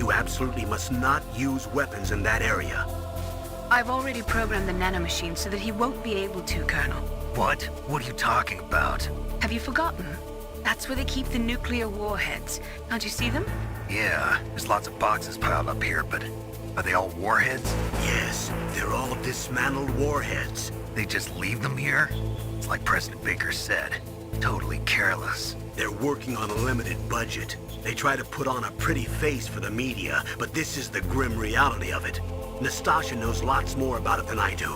You absolutely must not use weapons in that area. I've already programmed the nanomachine so that he won't be able to, Colonel. What? What are you talking about? Have you forgotten? That's where they keep the nuclear warheads. Can't you see them? Yeah, there's lots of boxes piled up here, but are they all warheads? Yes, they're all dismantled warheads. They just leave them here? It's like President Baker said, totally careless. They're working on a limited budget. They try to put on a pretty face for the media, but this is the grim reality of it. Nastasha knows lots more about it than I do.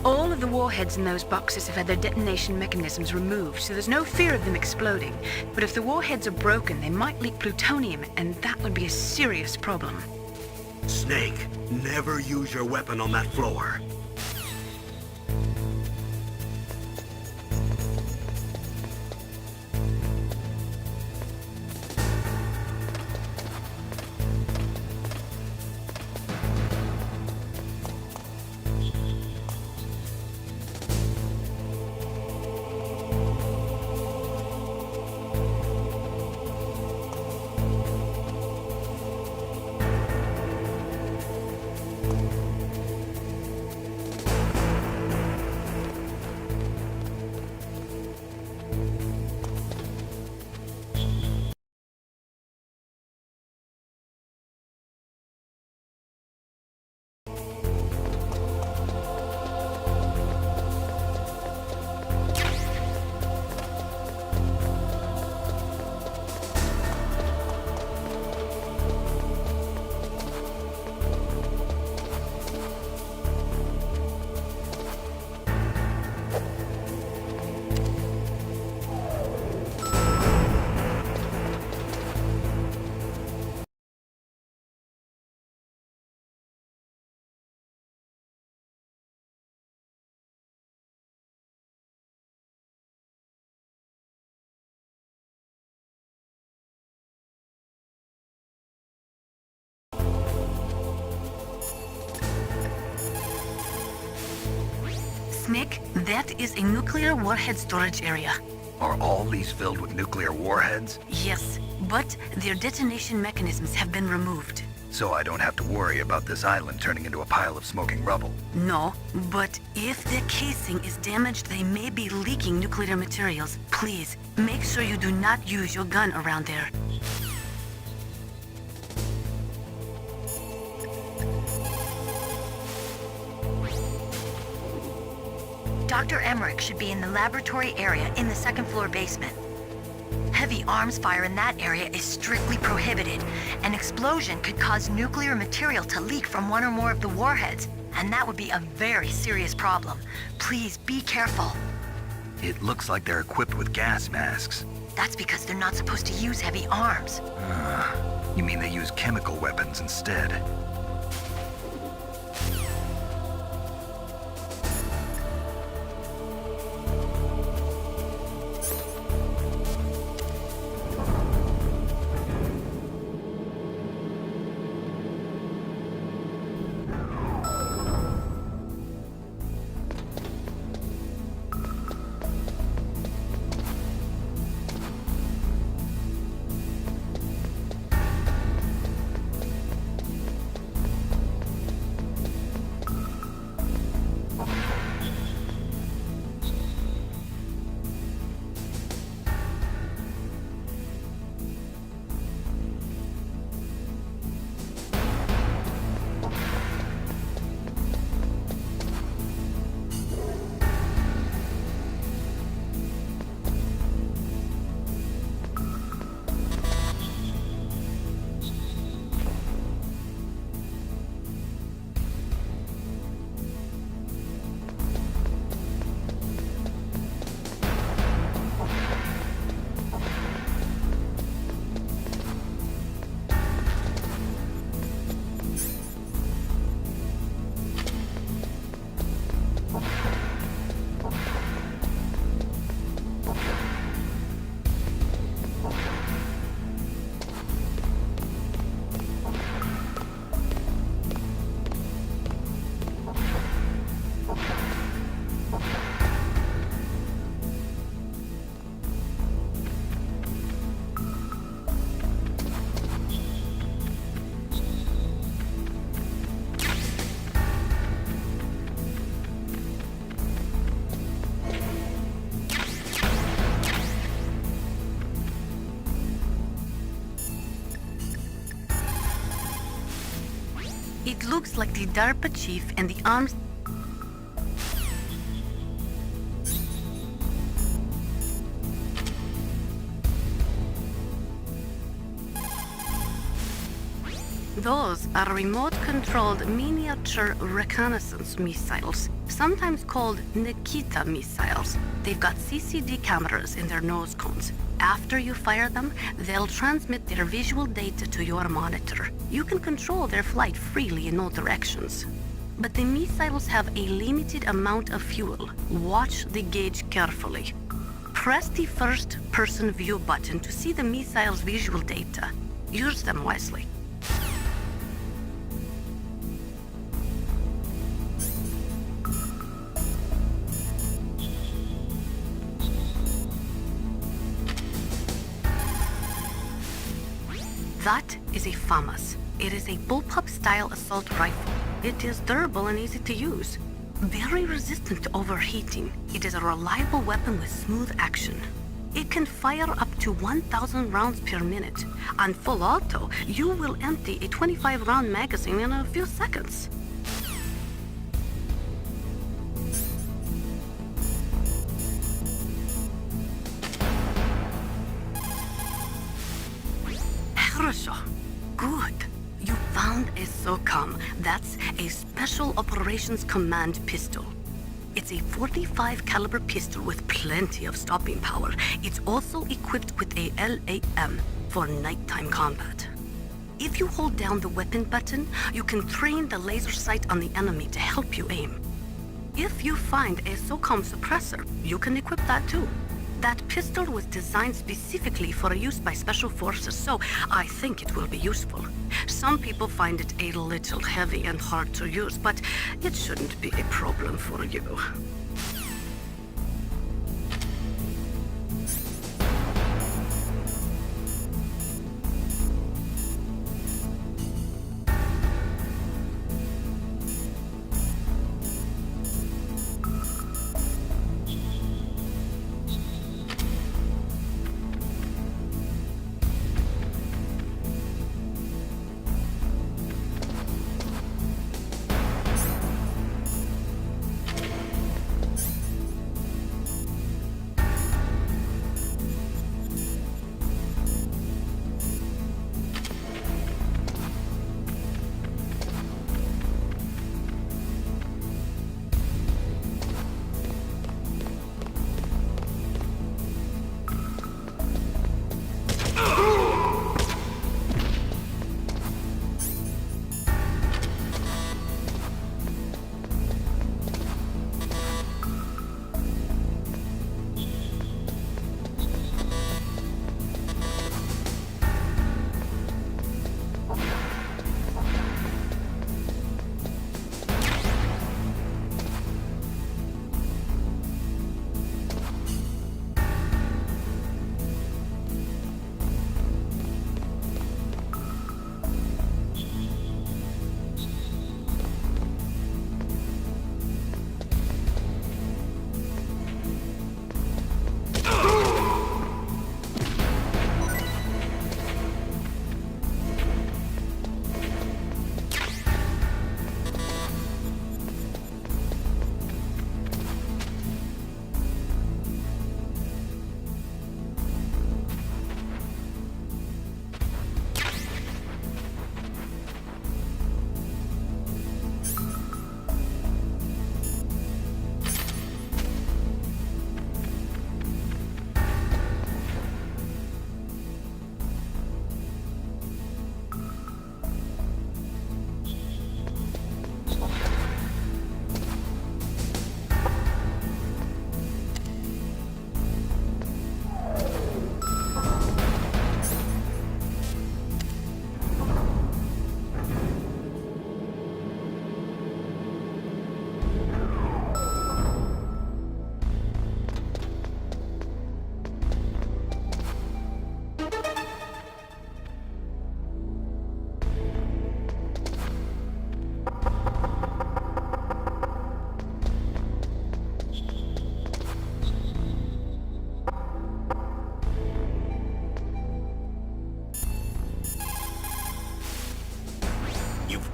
All of the warheads in those boxes have had their detonation mechanisms removed, so there's no fear of them exploding. But if the warheads are broken, they might leak plutonium, and that would be a serious problem. Snake, never use your weapon on that floor. Nick, that is a nuclear warhead storage area. Are all these filled with nuclear warheads? Yes, but their detonation mechanisms have been removed. So I don't have to worry about this island turning into a pile of smoking rubble. No, but if the casing is damaged, they may be leaking nuclear materials. Please, make sure you do not use your gun around there. Dr. Emmerich should be in the laboratory area in the second floor basement. Heavy arms fire in that area is strictly prohibited. An explosion could cause nuclear material to leak from one or more of the warheads, and that would be a very serious problem. Please be careful. It looks like they're equipped with gas masks. That's because they're not supposed to use heavy arms. You mean they use chemical weapons instead? looks like the DARPA chief and the arms... Those are remote-controlled miniature reconnaissance missiles, sometimes called Nikita missiles. They've got CCD cameras in their nose cones. After you fire them, they'll transmit their visual data to your monitor. You can control their flight freely in all directions. But the missiles have a limited amount of fuel. Watch the gauge carefully. Press the first-person view button to see the missile's visual data. Use them wisely. That is a FAMAS. It is a bullpup-style assault rifle. It is durable and easy to use. Very resistant to overheating. It is a reliable weapon with smooth action. It can fire up to 1,000 rounds per minute. On full auto, you will empty a 25-round magazine in a few seconds. Good. You found a SOCOM. That's a Special Operations Command pistol. It's a .45 caliber pistol with plenty of stopping power. It's also equipped with a LAM for nighttime combat. If you hold down the weapon button, you can train the laser sight on the enemy to help you aim. If you find a SOCOM suppressor, you can equip that too. That pistol was designed specifically for use by special forces, so I think it will be useful. Some people find it a little heavy and hard to use, but it shouldn't be a problem for you.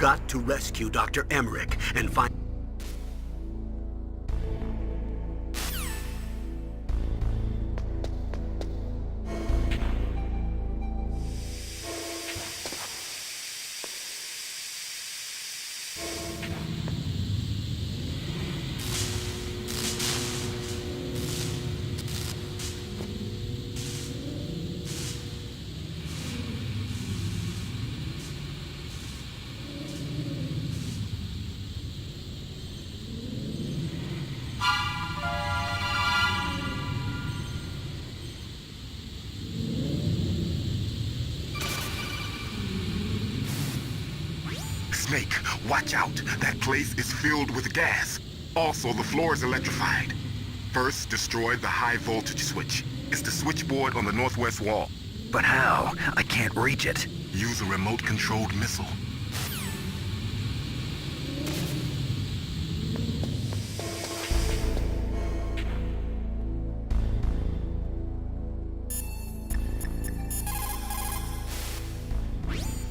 got to rescue Dr. Emmerich and find... Snake, watch out. That place is filled with gas. Also, the floor is electrified. First, destroy the high voltage switch. It's the switchboard on the northwest wall. But how? I can't reach it. Use a remote-controlled missile.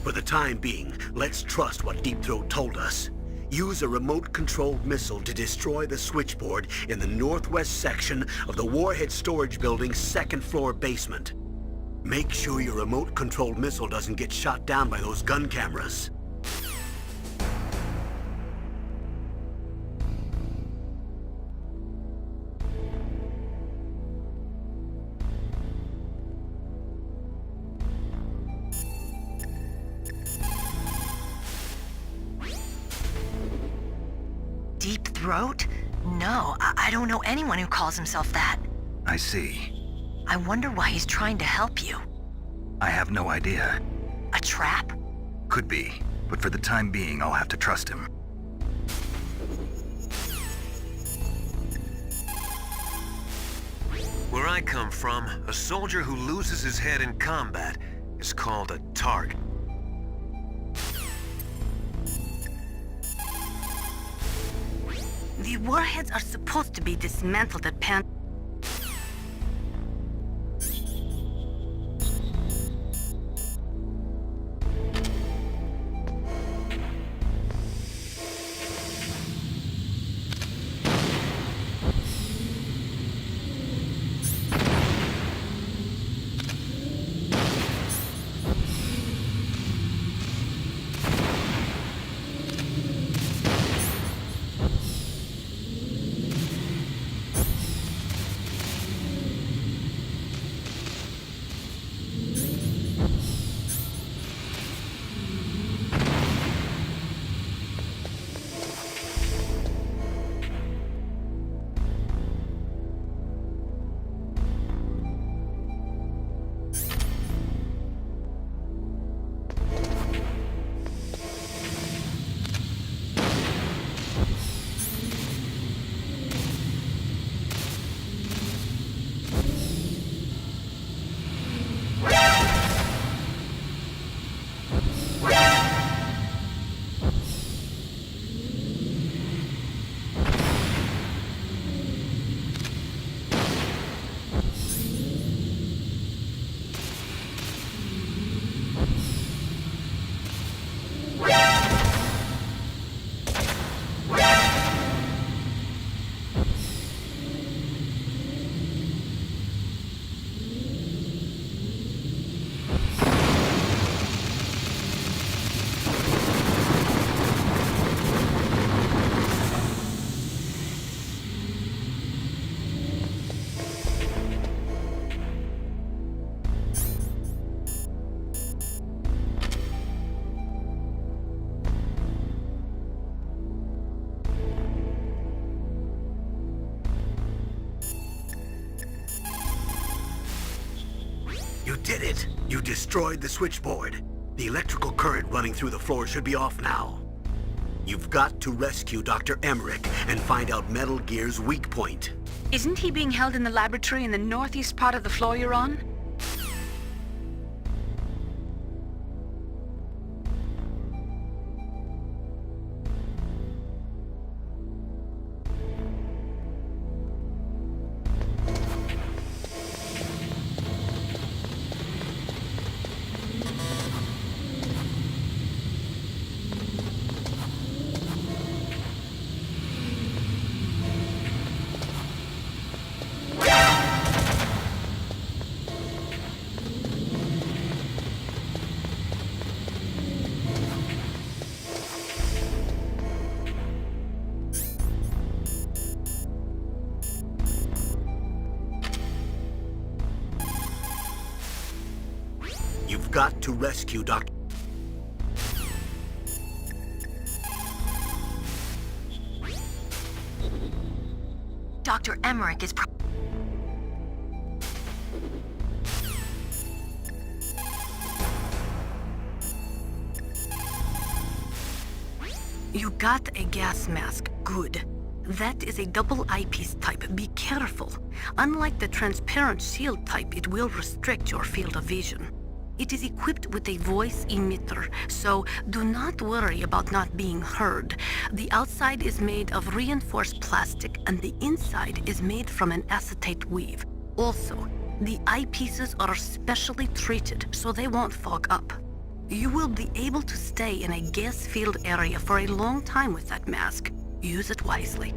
For the time being, let's trust what Deep Throat told us. Use a remote-controlled missile to destroy the switchboard in the northwest section of the Warhead Storage Building's second-floor basement. Make sure your remote-controlled missile doesn't get shot down by those gun cameras. Deep Throat? No, I don't know anyone who calls himself that. I see. I wonder why he's trying to help you. I have no idea. A trap? Could be, but for the time being, I'll have to trust him. Where I come from, a soldier who loses his head in combat is called a target. The warheads are supposed to be dismantled at Pan... You did it! You destroyed the switchboard. The electrical current running through the floor should be off now. You've got to rescue Dr. Emmerich and find out Metal Gear's weak point. Isn't he being held in the laboratory in the northeast part of the floor you're on? got to rescue Dr. Dr. Emmerich is You got a gas mask. Good. That is a double eyepiece type. Be careful. Unlike the transparent shield type, it will restrict your field of vision. It is equipped with a voice emitter, so do not worry about not being heard. The outside is made of reinforced plastic, and the inside is made from an acetate weave. Also, the eyepieces are specially treated, so they won't fog up. You will be able to stay in a gas-filled area for a long time with that mask. Use it wisely.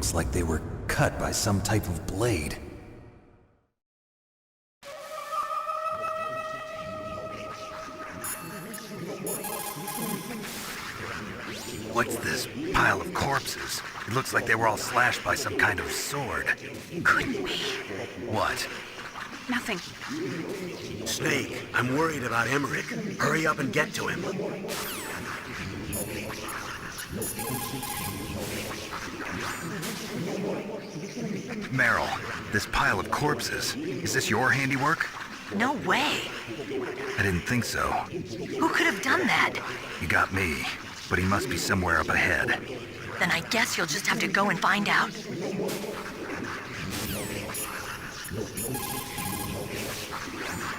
Looks like they were cut by some type of blade. What's this pile of corpses? It looks like they were all slashed by some kind of sword. Couldn't be. What? Nothing. Snake, I'm worried about Emmerich. Hurry up and get to him. Meryl, this pile of corpses, is this your handiwork? No way. I didn't think so. Who could have done that? You got me, but he must be somewhere up ahead. Then I guess you'll just have to go and find out.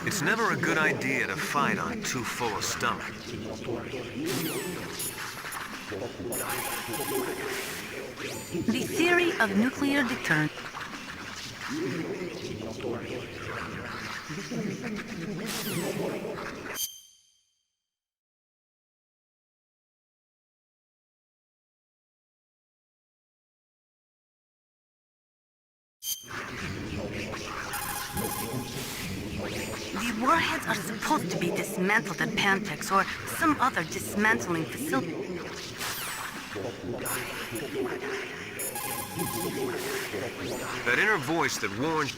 It's never a good idea to fight on too full a stomach. The theory of nuclear deterrent. The warheads are supposed to be dismantled at Pantex or some other dismantling facility. That inner voice that warned...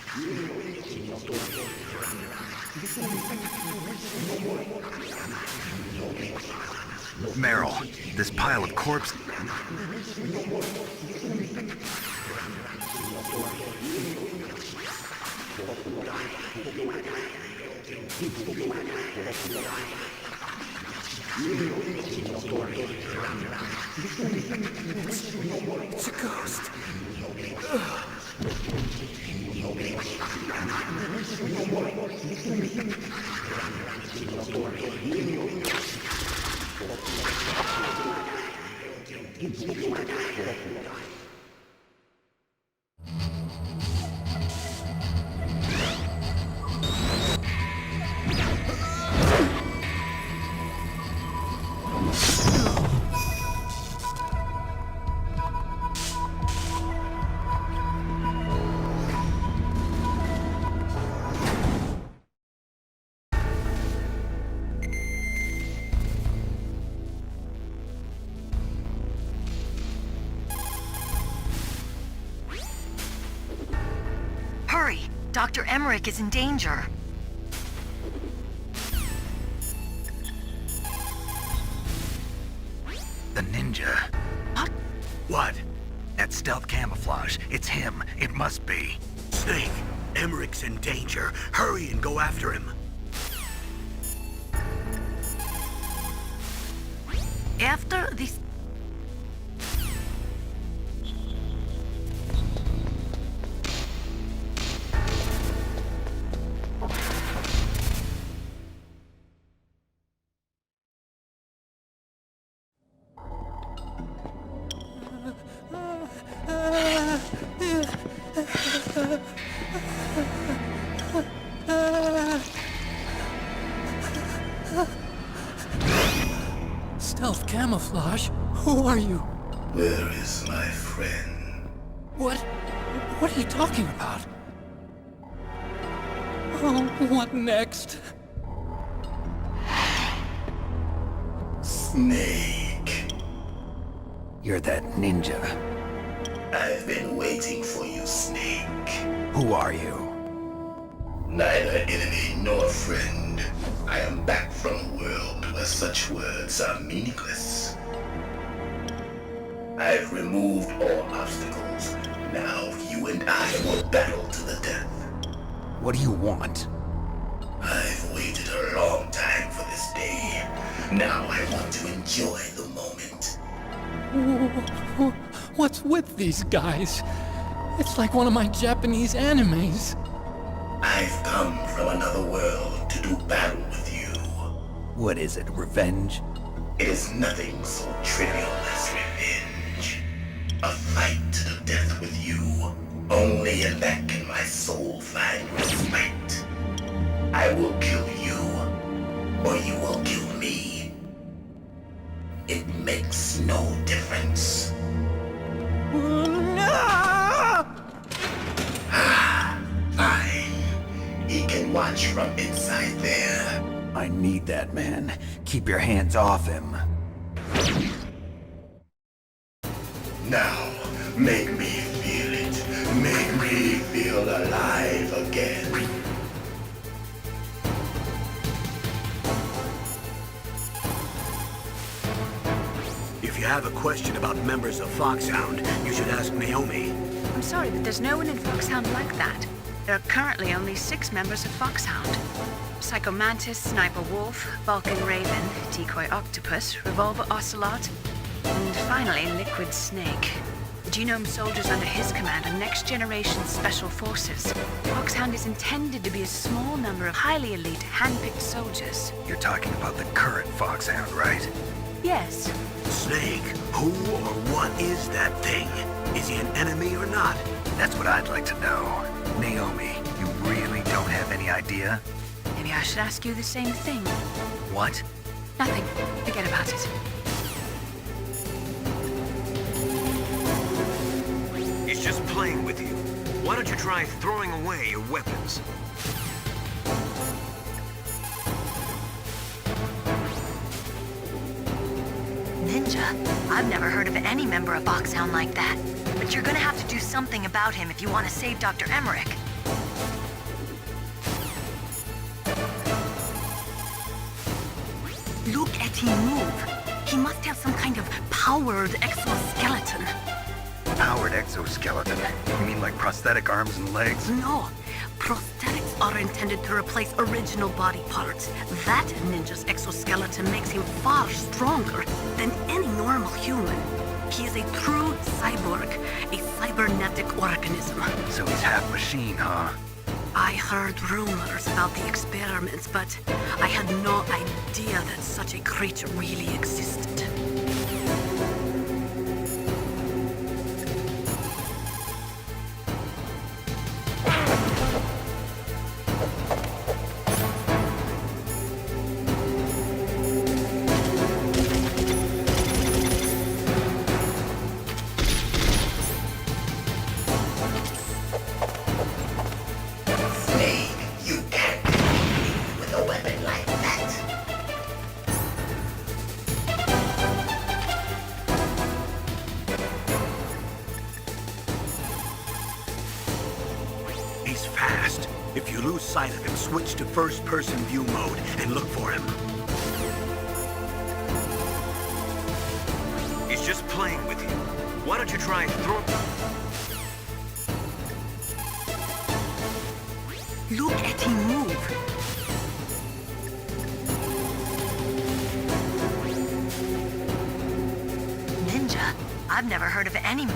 Meryl, this pile of corpses... It's a ghost. Hurry! Dr. Emmerich is in danger. The ninja. What? What? That stealth camouflage. It's him. It must be. Snake, Emmerich's in danger. Hurry and go after him. After this... Stealth camouflage? Who are you? Where is my friend? What are you talking about? Oh, what next? Snake. You're that ninja. I've been waiting for you, Snake. Who are you? Neither enemy nor friend. I am back from a world where such words are meaningless. I've removed all obstacles. Now you and I will battle to the death. What do you want? I've waited a long time for this day. Now I want to enjoy the moment. What's with these guys? It's like one of my Japanese animes. I've come from another world to do battle with you. What is it, revenge? It is nothing so trivial as revenge. A fight to the death with you. Only in that can my soul find respite. I will kill you, or you will kill me. It makes no difference. Fine. He can watch from inside there. I need that man. Keep your hands off him. Now, make me feel it. Make me feel alive again. If you have a question about members of Foxhound, you should ask Naomi. I'm sorry, but there's no one in Foxhound like that. There are currently only 6 members of Foxhound. Psycho Mantis, Sniper Wolf, Vulcan Raven, Decoy Octopus, Revolver Ocelot, and finally Liquid Snake. The genome soldiers under his command are next-generation special forces. Foxhound is intended to be a small number of highly elite, hand-picked soldiers. You're talking about the current Foxhound, right? Yes. Snake, who or what is that thing? Is he an enemy or not? That's what I'd like to know. Naomi, you really don't have any idea? Maybe I should ask you the same thing. What? Nothing. Forget about it. He's just playing with you. Why don't you try throwing away your weapons? Ninja? I've never heard of any member of Foxhound like that. But you're gonna have to do something about him if you want to save Dr. Emmerich. Look at him move. He must have some kind of powered exoskeleton. Powered exoskeleton? You mean like prosthetic arms and legs? No. Prosthetics are intended to replace original body parts. That ninja's exoskeleton makes him far stronger than any normal human. He is a true cyborg, a cybernetic organism. So he's half machine, huh? I heard rumors about the experiments, but I had no idea that such a creature really existed. You can't defeat me with a weapon like that. He's fast. If you lose sight of him, switch to first-person view mode and look for him. He's just playing with you. Why don't you try and throw him? Look at him move. Ninja? I've never heard of any...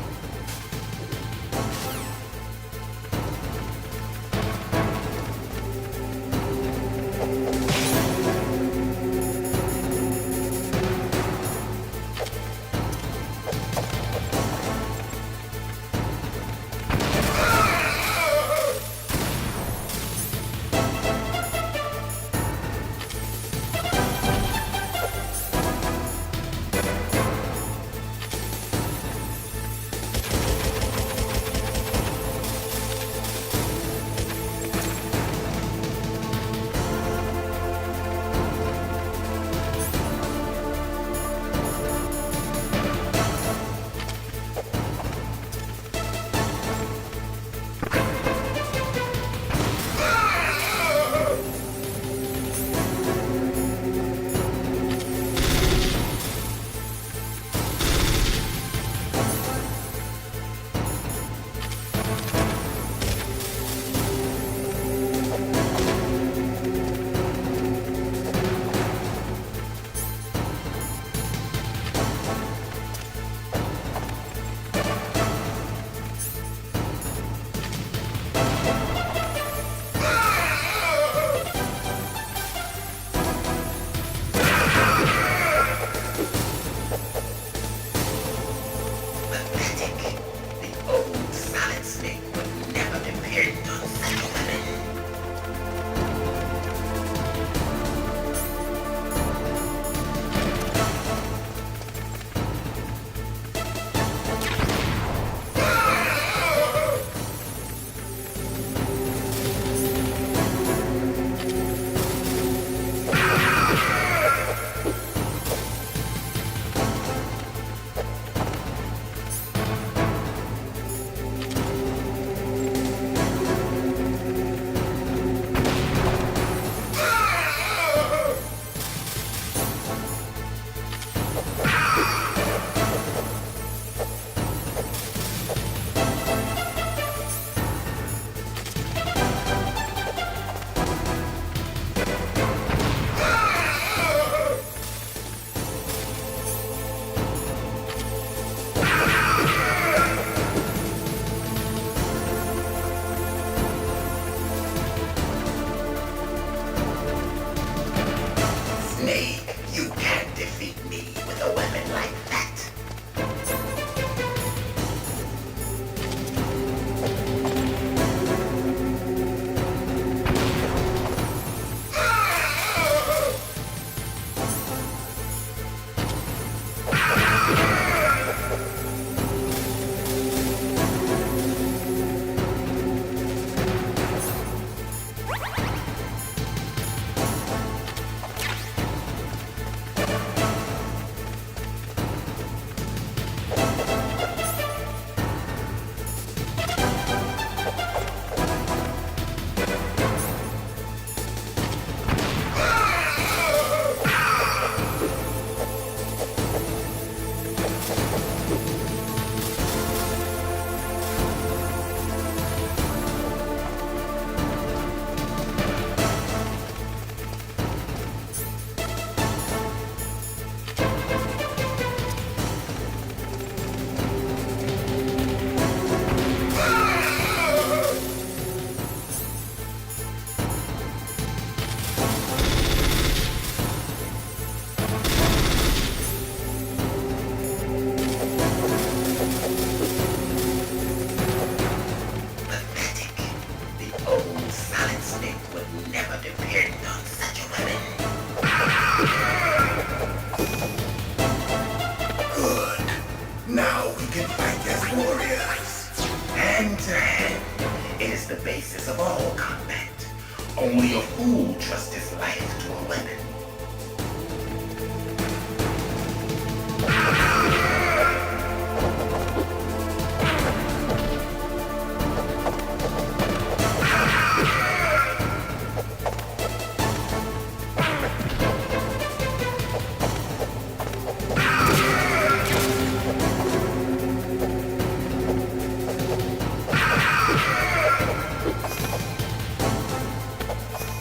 can fight as warriors. Hand to hand. It is the basis of all combat. Only a fool trusts his life to a weapon.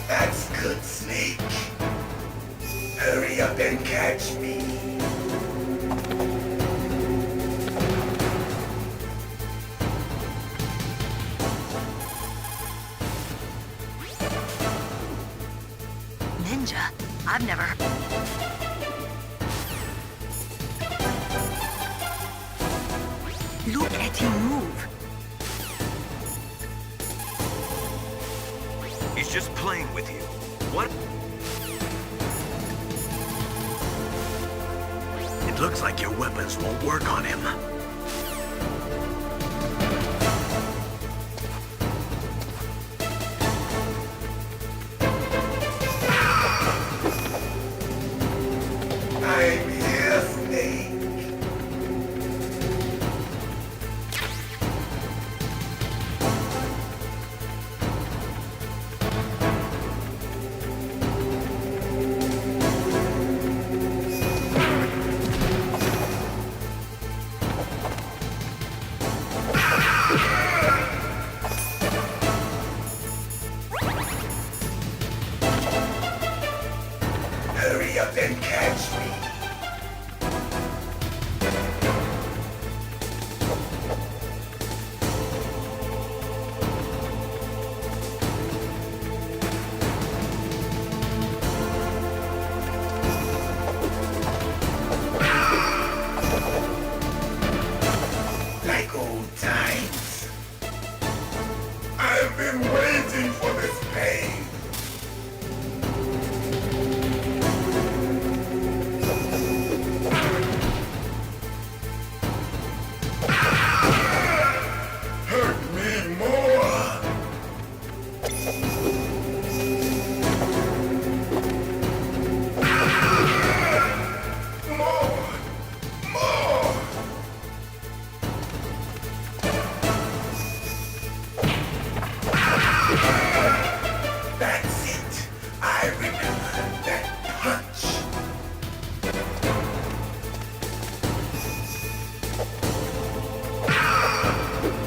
That's good, Snake. Hurry up and catch me. Ninja? I've never... Look at him move. He's just playing with you. What? It looks like your weapons won't work on him. I'm here, Snake. Hurry up and catch me. Like old times. I've been waiting for this pain. Hurt me more. More. That's it. I remember that punch.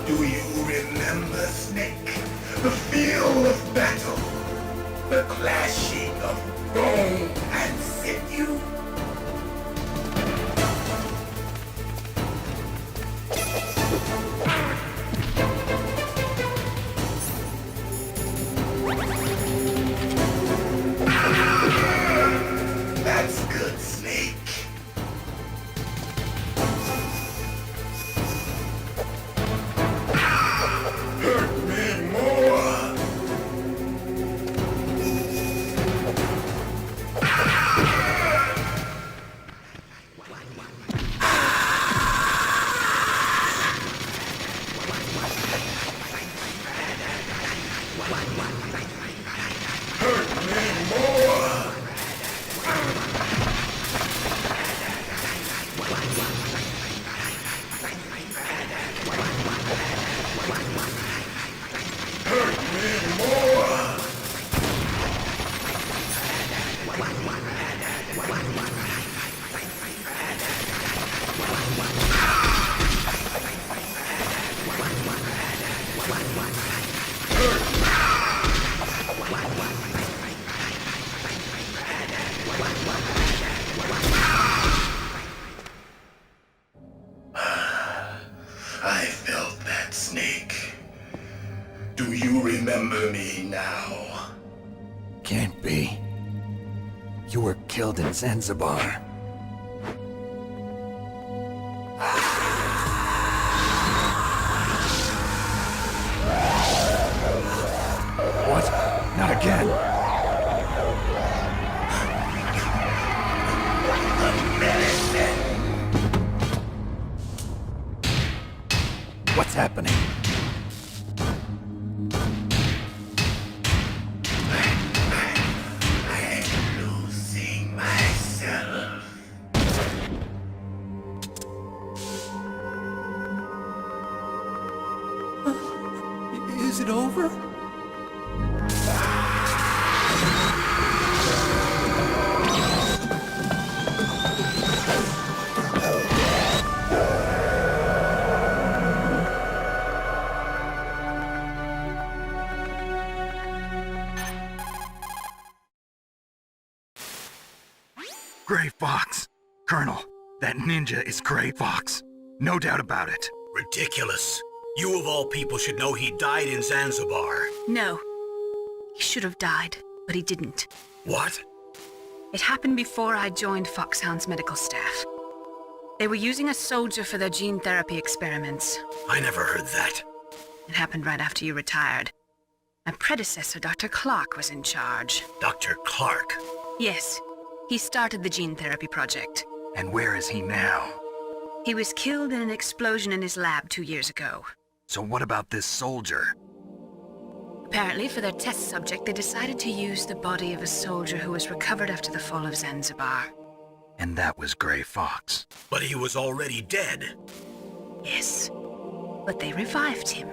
Do you remember, Snake? The feel of battle. The clashing of bone and sinew. That's good, Snake. Hurt me more. Hurt me more. Hurt me more. I felt that, Snake. Do you remember me now? Can't be. You were killed in Zanzibar. What? Not again. What's happening? I'm losing myself. Is it over? Gray Fox. Colonel, that ninja is Gray Fox. No doubt about it. Ridiculous. You of all people should know he died in Zanzibar. No. He should have died, but he didn't. What? It happened before I joined Foxhound's medical staff. They were using a soldier for their gene therapy experiments. I never heard that. It happened right after you retired. My predecessor, Dr. Clark, was in charge. Dr. Clark. Yes, he started the gene therapy project. And where is he now? He was killed in an explosion in his lab 2 years ago. So what about this soldier? Apparently, for their test subject, they decided to use the body of a soldier who was recovered after the fall of Zanzibar. And that was Gray Fox. But he was already dead. Yes, but they revived him.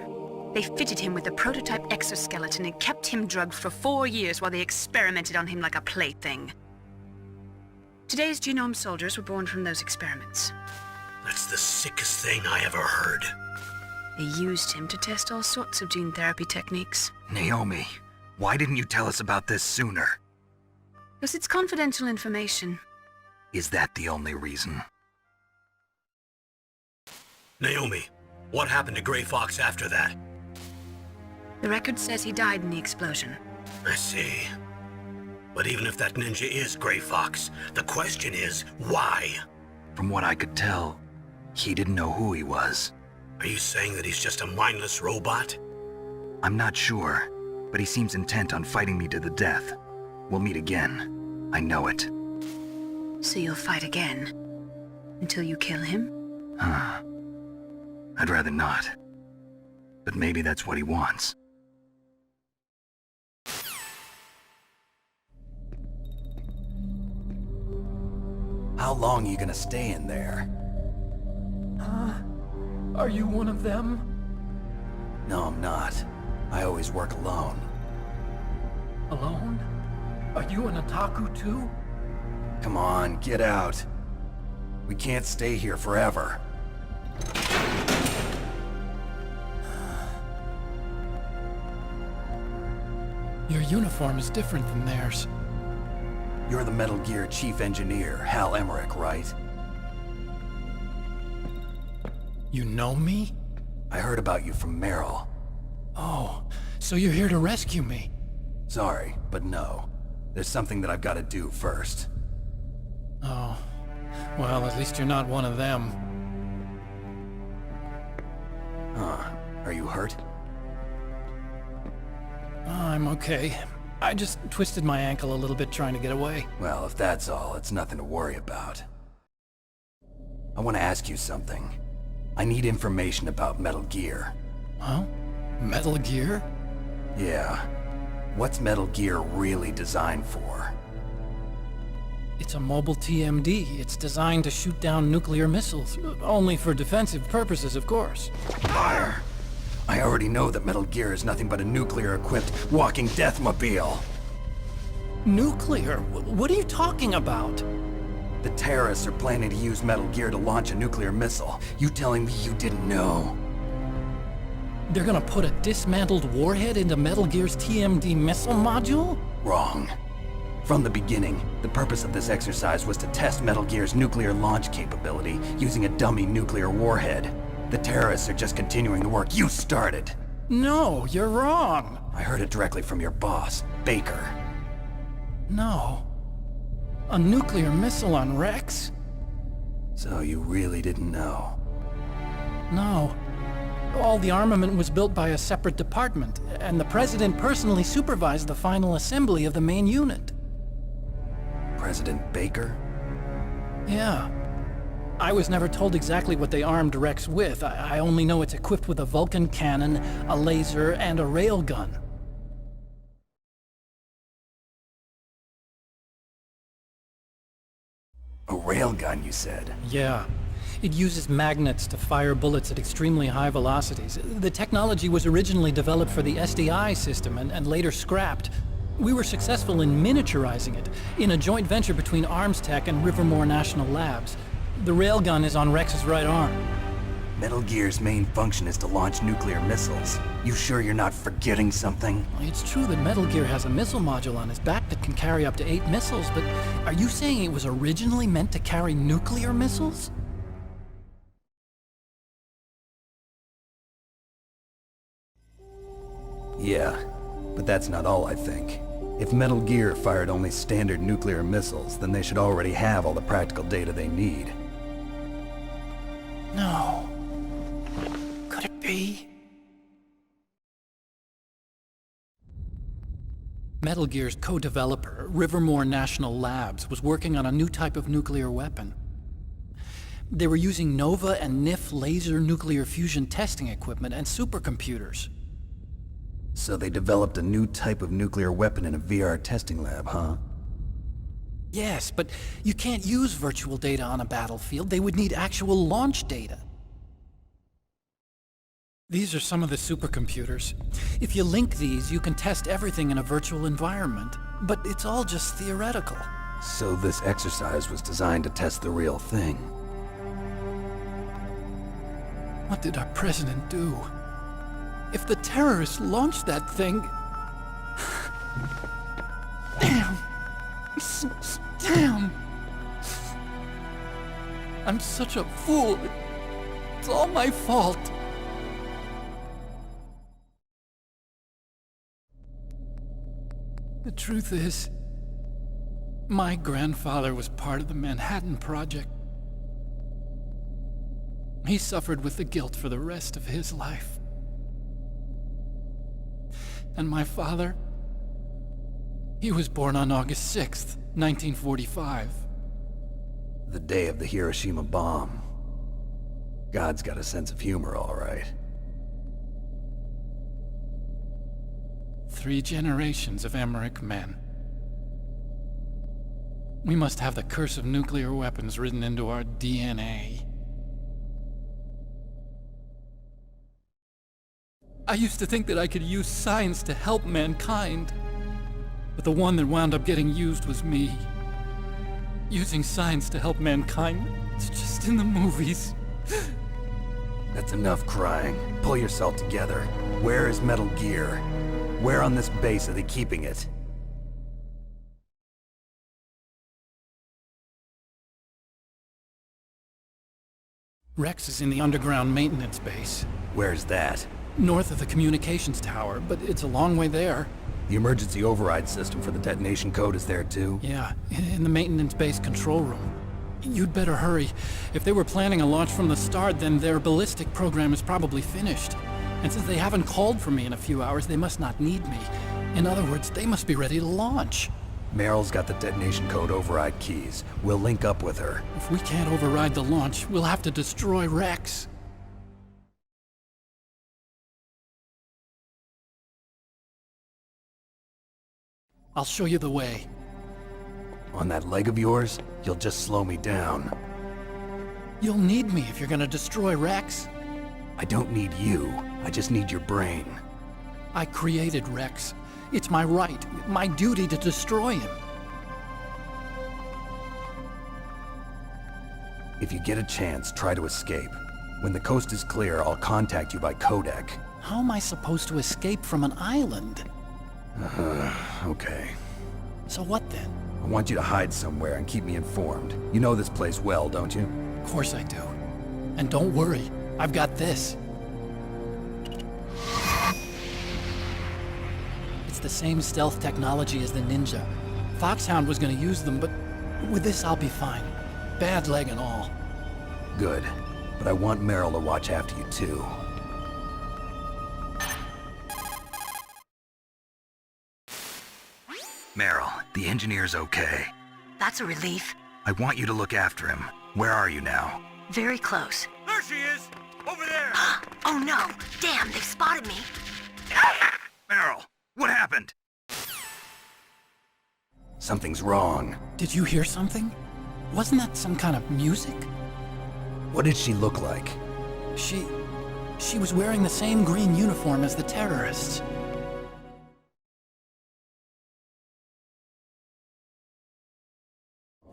They fitted him with a prototype exoskeleton and kept him drugged for 4 years while they experimented on him like a plaything. Today's genome soldiers were born from those experiments. That's the sickest thing I ever heard. They used him to test all sorts of gene therapy techniques. Naomi, why didn't you tell us about this sooner? Because it's confidential information. Is that the only reason? Naomi, what happened to Gray Fox after that? The record says he died in the explosion. I see. But even if that ninja is Gray Fox, the question is, why? From what I could tell, he didn't know who he was. Are you saying that he's just a mindless robot? I'm not sure, but he seems intent on fighting me to the death. We'll meet again. I know it. So you'll fight again? Until you kill him? Huh. I'd rather not. But maybe that's what he wants. How long are you gonna stay in there? Are you one of them? No, I'm not. I always work alone. Alone? Are you an otaku too? Come on, get out. We can't stay here forever. Your uniform is different than theirs. You're the Metal Gear Chief Engineer, Hal Emmerich, right? You know me? I heard about you from Meryl. Oh, so you're here to rescue me? Sorry, but no. There's something that I've got to do first. Oh, well, at least you're not one of them. Huh. Are you hurt? I'm okay. I just twisted my ankle a little bit trying to get away. Well, if that's all, it's nothing to worry about. I want to ask you something. I need information about Metal Gear. Huh? Metal Gear? Yeah. What's Metal Gear really designed for? It's a mobile TMD. It's designed to shoot down nuclear missiles. Only for defensive purposes, of course. Fire! I already know that Metal Gear is nothing but a nuclear-equipped walking deathmobile. Nuclear? What are you talking about? The terrorists are planning to use Metal Gear to launch a nuclear missile. You telling me you didn't know? They're gonna put a dismantled warhead into Metal Gear's TMD missile module? Wrong. From the beginning, the purpose of this exercise was to test Metal Gear's nuclear launch capability using a dummy nuclear warhead. The terrorists are just continuing the work you started. No, you're wrong. I heard it directly from your boss, Baker. No. A nuclear missile on Rex? So you really didn't know? No. All the armament was built by a separate department, and the President personally supervised the final assembly of the main unit. President Baker? Yeah. I was never told exactly what they armed Rex with. I only know it's equipped with a Vulcan cannon, a laser, and a railgun. A railgun, you said? Yeah. It uses magnets to fire bullets at extremely high velocities. The technology was originally developed for the SDI system and later scrapped. We were successful in miniaturizing it, in a joint venture between Arms Tech and Rivermore National Labs. The railgun is on Rex's right arm. Metal Gear's main function is to launch nuclear missiles. You sure you're not forgetting something? It's true that Metal Gear has a missile module on his back that can carry up to 8 missiles, but are you saying it was originally meant to carry nuclear missiles? Yeah, but that's not all I think. If Metal Gear fired only standard nuclear missiles, then they should already have all the practical data they need. No. Could it be? Metal Gear's co-developer, Rivermore National Labs, was working on a new type of nuclear weapon. They were using Nova and NIF laser nuclear fusion testing equipment and supercomputers. So they developed a new type of nuclear weapon in a VR testing lab, huh? Yes, but you can't use virtual data on a battlefield. They would need actual launch data. These are some of the supercomputers. If you link these, you can test everything in a virtual environment. But it's all just theoretical. So this exercise was designed to test the real thing. What did our president do? If the terrorists launched that thing... Damn! Damn! I'm such a fool. It's all my fault. The truth is, my grandfather was part of the Manhattan Project. He suffered with the guilt for the rest of his life. And my father, he was born on August 6th, 1945. The day of the Hiroshima bomb. God's got a sense of humor, all right. 3 generations of Emmerich men. We must have the curse of nuclear weapons written into our DNA. I used to think that I could use science to help mankind, but the one that wound up getting used was me. Using science to help mankind, it's just in the movies. That's enough crying. Pull yourself together. Where is Metal Gear? Where on this base are they keeping it? Rex is in the underground maintenance base. Where's that? North of the communications tower, but it's a long way there. The emergency override system for the detonation code is there too? Yeah, in the maintenance base control room. You'd better hurry. If they were planning a launch from the start, then their ballistic program is probably finished. And since they haven't called for me in a few hours, they must not need me. In other words, they must be ready to launch. Meryl's got the detonation code override keys. We'll link up with her. If we can't override the launch, we'll have to destroy Rex. I'll show you the way. On that leg of yours, you'll just slow me down. You'll need me if you're gonna destroy Rex. I don't need you. I just need your brain. I created Rex. It's my right, my duty to destroy him. If you get a chance, try to escape. When the coast is clear, I'll contact you by codec. How am I supposed to escape from an island? Okay. So what then? I want you to hide somewhere and keep me informed. You know this place well, don't you? Of course I do. And don't worry, I've got this. It's the same stealth technology as the Ninja. Foxhound was gonna use them, but with this I'll be fine. Bad leg and all. Good. But I want Meryl to watch after you too. Meryl, the engineer's okay. That's a relief. I want you to look after him. Where are you now? Very close. There she is! Over there! Oh no! Damn, they've spotted me! Meryl, what happened? Something's wrong. Did you hear something? Wasn't that some kind of music? What did she look like? She was wearing the same green uniform as the terrorists.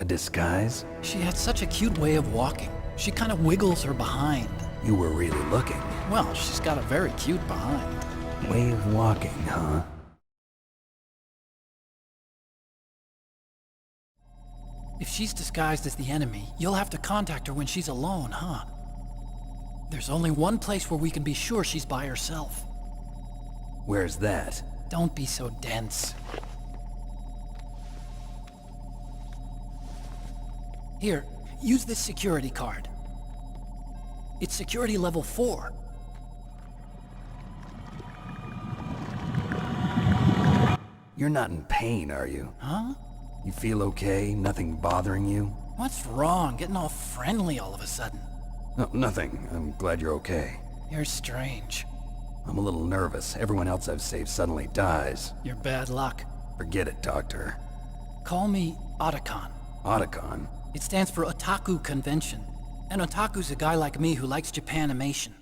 A disguise? She had such a cute way of walking. She kind of wiggles her behind. You were really looking. Well, she's got a very cute behind. Way of walking, huh? If she's disguised as the enemy, you'll have to contact her when she's alone, huh? There's only one place where we can be sure she's by herself. Where's that? Don't be so dense. Here, use this security card. It's security level 4. You're not in pain, are you? Huh? You feel okay? Nothing bothering you? What's wrong? Getting all friendly all of a sudden. No, nothing. I'm glad you're okay. You're strange. I'm a little nervous. Everyone else I've saved suddenly dies. You're bad luck. Forget it, Doctor. Call me Otacon. Otacon? It stands for Otaku Convention. An otaku's a guy like me who likes Japanimation.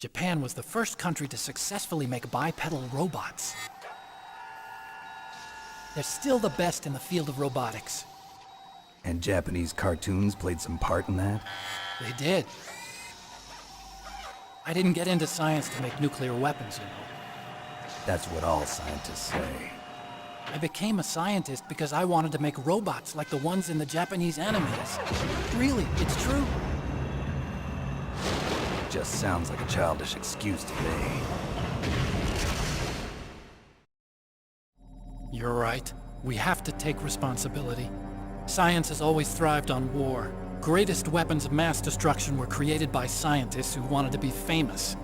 Japan was the first country to successfully make bipedal robots. They're still the best in the field of robotics. And Japanese cartoons played some part in that? They did. I didn't get into science to make nuclear weapons, you know. That's what all scientists say. I became a scientist because I wanted to make robots like the ones in the Japanese animes. Really, it's true. Just sounds like a childish excuse to me. You're right. We have to take responsibility. Science has always thrived on war. Greatest weapons of mass destruction were created by scientists who wanted to be famous.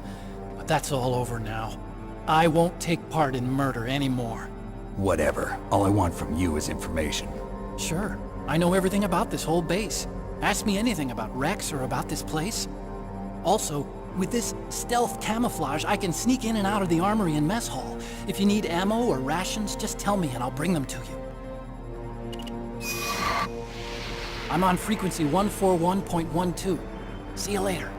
But that's all over now. I won't take part in murder anymore. Whatever. All I want from you is information. Sure. I know everything about this whole base. Ask me anything about Rex or about this place. Also, with this stealth camouflage, I can sneak in and out of the armory and mess hall. If you need ammo or rations, just tell me and I'll bring them to you. I'm on frequency 141.12. See you later.